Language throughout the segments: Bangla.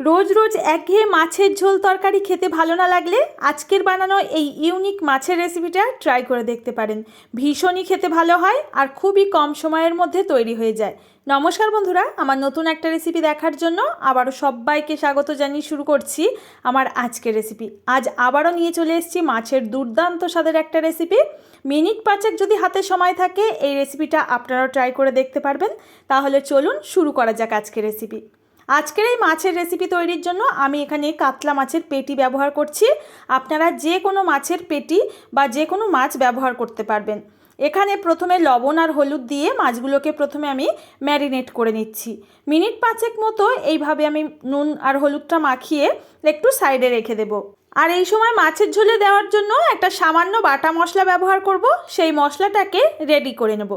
রোজ রোজ একঘেয়ে মাছের ঝোল তরকারি খেতে ভালো না লাগলে আজকের বানানো এই ইউনিক মাছের রেসিপিটা ট্রাই করে দেখতে পারেন। ভীষণই খেতে ভালো হয় আর খুবই কম সময়ের মধ্যে তৈরি হয়ে যায়। নমস্কার বন্ধুরা, আমার নতুন একটা রেসিপি দেখার জন্য আবারও সবাইকে স্বাগত জানিয়ে শুরু করছি আমার আজকের রেসিপি। আজ আবারও নিয়ে চলে এসেছি মাছের দুর্দান্ত স্বাদের একটা রেসিপি। মিনিট পাঁচেক যদি হাতে সময় থাকে এই রেসিপিটা আপনারাও ট্রাই করে দেখতে পারবেন। তাহলে চলুন শুরু করা যাক আজকের রেসিপি। আজকের এই মাছের রেসিপি তৈরির জন্য আমি এখানে কাতলা মাছের পেটি ব্যবহার করছি। আপনারা যে কোনো মাছের পেটি বা যে কোনো মাছ ব্যবহার করতে পারবেন। এখানে প্রথমে লবণ আর হলুদ দিয়ে মাছগুলোকে প্রথমে আমি ম্যারিনেট করে নিচ্ছি। মিনিট পাঁচেক মতো এইভাবে আমি নুন আর হলুদটা মাখিয়ে একটু সাইডে রেখে দেব। আর এই সময় মাছের ঝোলে দেওয়ার জন্য একটা সামান্য বাটা মশলা ব্যবহার করব। সেই মশলাটাকে রেডি করে নেব।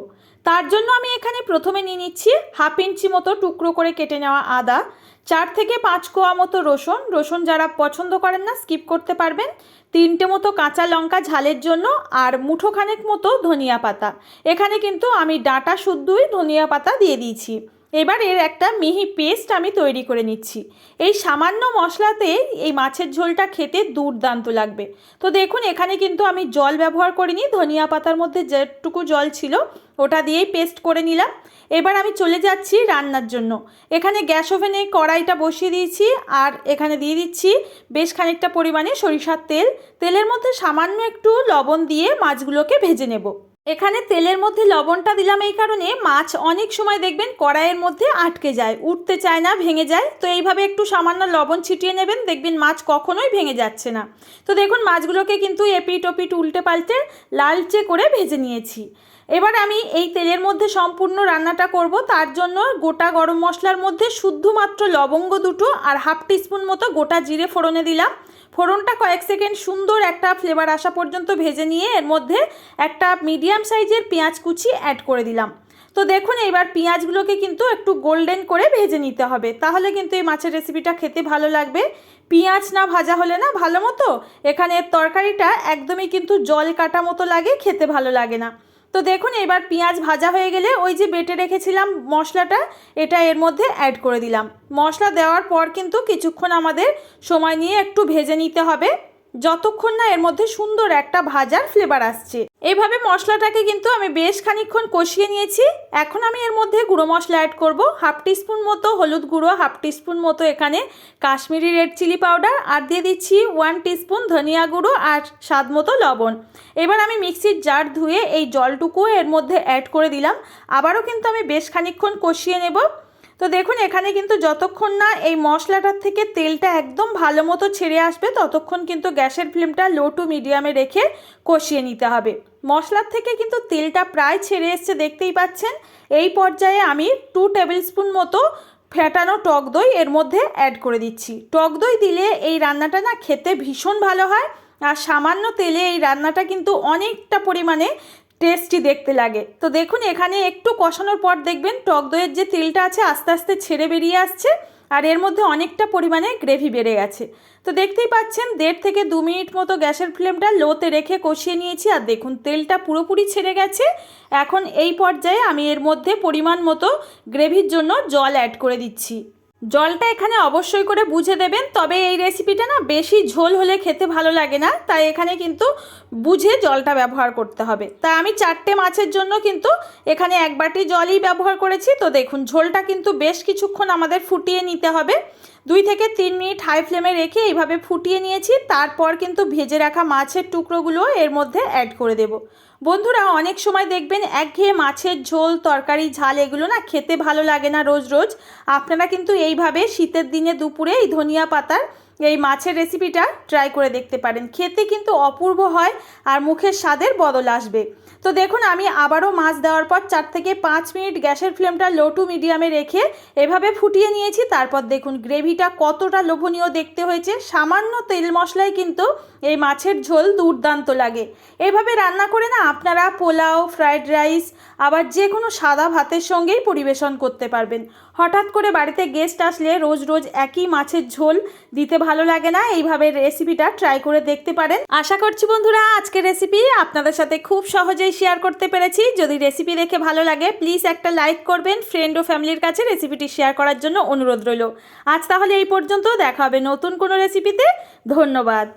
তার জন্য আমি এখানে প্রথমে নিয়ে নিচ্ছি হাফ ইঞ্চি মতো টুকরো করে কেটে নেওয়া আদা, 4 থেকে 5 কোয়া মতো রসুন যারা পছন্দ করেন না স্কিপ করতে পারবেন, 3টে মতো কাঁচা লঙ্কা ঝালের জন্য, আর মুঠোখানেক মতো ধনিয়া পাতা। এখানে কিন্তু আমি ডাঁটা শুদ্ধই ধনিয়া পাতা দিয়ে দিয়েছি। এবার এর একটা মিহি পেস্ট আমি তৈরি করে নিচ্ছি। এই সামান্য মশলাতে এই মাছের ঝোলটা খেতে দুর্দান্ত লাগবে। তো দেখুন এখানে কিন্তু আমি জল ব্যবহার করিনি, ধনিয়া পাতার মধ্যে যেটুকু জল ছিল ওটা দিয়েই পেস্ট করে নিলাম। এবার আমি চলে যাচ্ছি রান্নার জন্য। এখানে গ্যাস ওভেনে কড়াইটা বসিয়ে দিয়েছি আর এখানে দিয়ে দিচ্ছি বেশ খানিকটা পরিমাণে সরিষার তেল। তেলের মধ্যে সামান্য একটু লবণ দিয়ে মাছগুলোকে ভেজে নেব। এখানে তেলের মধ্যে লবণটা দিলাম এই কারণে, মাছ অনেক সময় দেখবেন কড়াইয়ের মধ্যে আটকে যায়, উঠতে চায় না, ভেঙে যায়। তো এইভাবে একটু সামান্য লবণ ছিটিয়ে নেবেন, দেখবেন মাছ কখনোই ভেঙে যাচ্ছে না। তো দেখুন মাছগুলোকে কিন্তু এপিট ওপিট উল্টে পাল্টে লালচে করে ভেজে নিয়েছি। এবার আমি এই তেলের মধ্যে সম্পূর্ণ রান্নাটা করব। তার জন্য গোটা গরম মশলার মধ্যে শুধুমাত্র লবঙ্গ 2টো আর হাফ টিস্পুন মতো গোটা জিরে ফোড়নে দিলাম। ফোড়নটা কয়েক সেকেন্ড সুন্দর একটা ফ্লেভার আসা পর্যন্ত ভেজে নিয়ে এর মধ্যে একটা মিডিয়াম সাইজের পেঁয়াজ কুচি অ্যাড করে দিলাম। তো দেখুন এবার পেঁয়াজগুলোকে কিন্তু একটু গোল্ডেন করে ভেজে নিতে হবে, তাহলে কিন্তু এই মাছের রেসিপিটা খেতে ভালো লাগবে। পেঁয়াজ না ভাজা হলে না ভালো মতো এখানে তরকারিটা একদমই কিন্তু জল কাটা মতো লাগে, খেতে ভালো লাগে না। তো দেখুন এবার পেঁয়াজ ভাজা হয়ে গেলে ওই যে বেটে রেখেছিলাম মশলাটা, এটা এর মধ্যে অ্যাড করে দিলাম। মশলা দেওয়ার পর কিন্তু কিছুক্ষণ আমাদের সময় নিয়ে একটু ভেজে নিতে হবে, যতক্ষণ না এর মধ্যে সুন্দর একটা ভাজার ফ্লেভার আসছে। এইভাবে মশলাটাকে কিন্তু আমি বেশ খানিকক্ষণ কষিয়ে নিয়েছি। এখন আমি এর মধ্যে গুঁড়ো মশলা অ্যাড করব। হাফ টিস্পুন মতো হলুদ গুঁড়ো, হাফ টিস্পুন মতো এখানে কাশ্মীরি রেড চিলি পাউডার, আর দিয়ে দিচ্ছি 1 টিস্পুন ধনিয়া গুঁড়ো আর স্বাদ মতো লবণ। এবার আমি মিক্সির জার ধুয়ে এই জলটুকু এর মধ্যে অ্যাড করে দিলাম। আবারও কিন্তু আমি বেশ খানিকক্ষণ কষিয়ে নেব। তো দেখুন এখানে কিন্তু যতক্ষণ না এই মশলাটার থেকে তেলটা একদম ভালো মতো ছেড়ে আসবে ততক্ষণ কিন্তু গ্যাসের ফ্লেমটা লো টু মিডিয়ামে রেখে কষিয়ে নিতে হবে। মশলার থেকে কিন্তু তেলটা প্রায় ছেড়ে এসছে, দেখতেই পাচ্ছেন। এই পর্যায়ে আমি 2 টেবিল স্পুন মতো ফেটানো টক দই এর মধ্যে অ্যাড করে দিচ্ছি। টক দই দিলে এই রান্নাটা না খেতে ভীষণ ভালো হয়, আর সামান্য তেলে এই রান্নাটা কিন্তু অনেকটা পরিমাণে টেস্টি দেখতে লাগে। তো দেখুন এখানে একটু কষানোর পর দেখবেন টক দইয়ের যে তেলটা আছে আস্তে আস্তে ছেড়ে বেরিয়ে আসছে, আর এর মধ্যে অনেকটা পরিমাণে গ্রেভি বেড়ে গেছে। তো দেখতেই পাচ্ছেন 1.5 থেকে 2 মিনিট মতো গ্যাসের ফ্লেমটা লোতে রেখে কষিয়ে নিয়েছি, আর দেখুন তেলটা পুরোপুরি ছেড়ে গেছে। এখন এই পর্যায়ে আমি এর মধ্যে পরিমাণ মতো গ্রেভির জন্য জল অ্যাড করে দিচ্ছি। জলটা এখানে অবশ্যই করে বুঝে দেবেন, তবে এই রেসিপিটা না বেশি ঝোল হলে খেতে ভালো লাগে না, তাই এখানে কিন্তু বুঝে জলটা ব্যবহার করতে হবে। তাই আমি 4টে মাছের জন্য কিন্তু এখানে 1 বাটি জলই ব্যবহার করেছি। তো দেখুন ঝোলটা কিন্তু বেশ কিছুক্ষণ আমাদের ফুটিয়ে নিতে হবে। 2 থেকে 3 মিনিট হাই ফ্লেমে রেখে এইভাবে ফুটিয়ে নিয়েছি। তারপর কিন্তু ভেজে রাখা মাছের টুকরোগুলো এর মধ্যে অ্যাড করে দেব। বন্ধুরা অনেক সময় দেখবেন একঘেয়ে মাছের ঝোল তরকারি ঝাল এগুলো না খেতে ভালো লাগে না রোজ রোজ। আপনারা কিন্তু এইভাবে শীতের দিনে দুপুরে এই ধনিয়া পাতার এই মাছের রেসিপিটা ট্রাই করে দেখতে পারেন, খেতে কিন্তু অপূর্ব হয় আর মুখের স্বাদের বদল আসবে। তো দেখুন আমি আবারও মাছ দেওয়ার পর 4 থেকে 5 মিনিট গ্যাসের ফ্লেমটা লো টু মিডিয়ামে রেখে এভাবে ফুটিয়ে নিয়েছি। তারপর দেখুন গ্রেভিটা কতটা লোভনীয় দেখতে হয়েছে। সামান্য তেল মশলায় কিন্তু এই মাছের ঝোল দুর্দান্ত লাগে। এভাবে রান্না করে না আপনারা পোলাও, ফ্রাইড রাইস, আবার যে কোনো সাদা ভাতের সঙ্গেই পরিবেশন করতে পারবেন। হঠাৎ করে বাড়িতে গেস্ট আসলে রোজ রোজ একই মাছের ঝোল দিতে ভালো লাগে না এইভাবে রেসিপিটা ট্রাই করে দেখতে পারেন। আশা করছি বন্ধুরা আজকের রেসিপি আপনাদের সাথে খুব সহজেই শেয়ার করতে পেরেছি। যদি রেসিপি দেখে ভালো লাগে প্লিজ একটা লাইক করবেন, ফ্রেন্ড ও ফ্যামিলির কাছে রেসিপিটি শেয়ার করার জন্য অনুরোধ রইল। আজ তাহলে এই পর্যন্ত, দেখা হবে নতুন কোনো রেসিপিতে। ধন্যবাদ।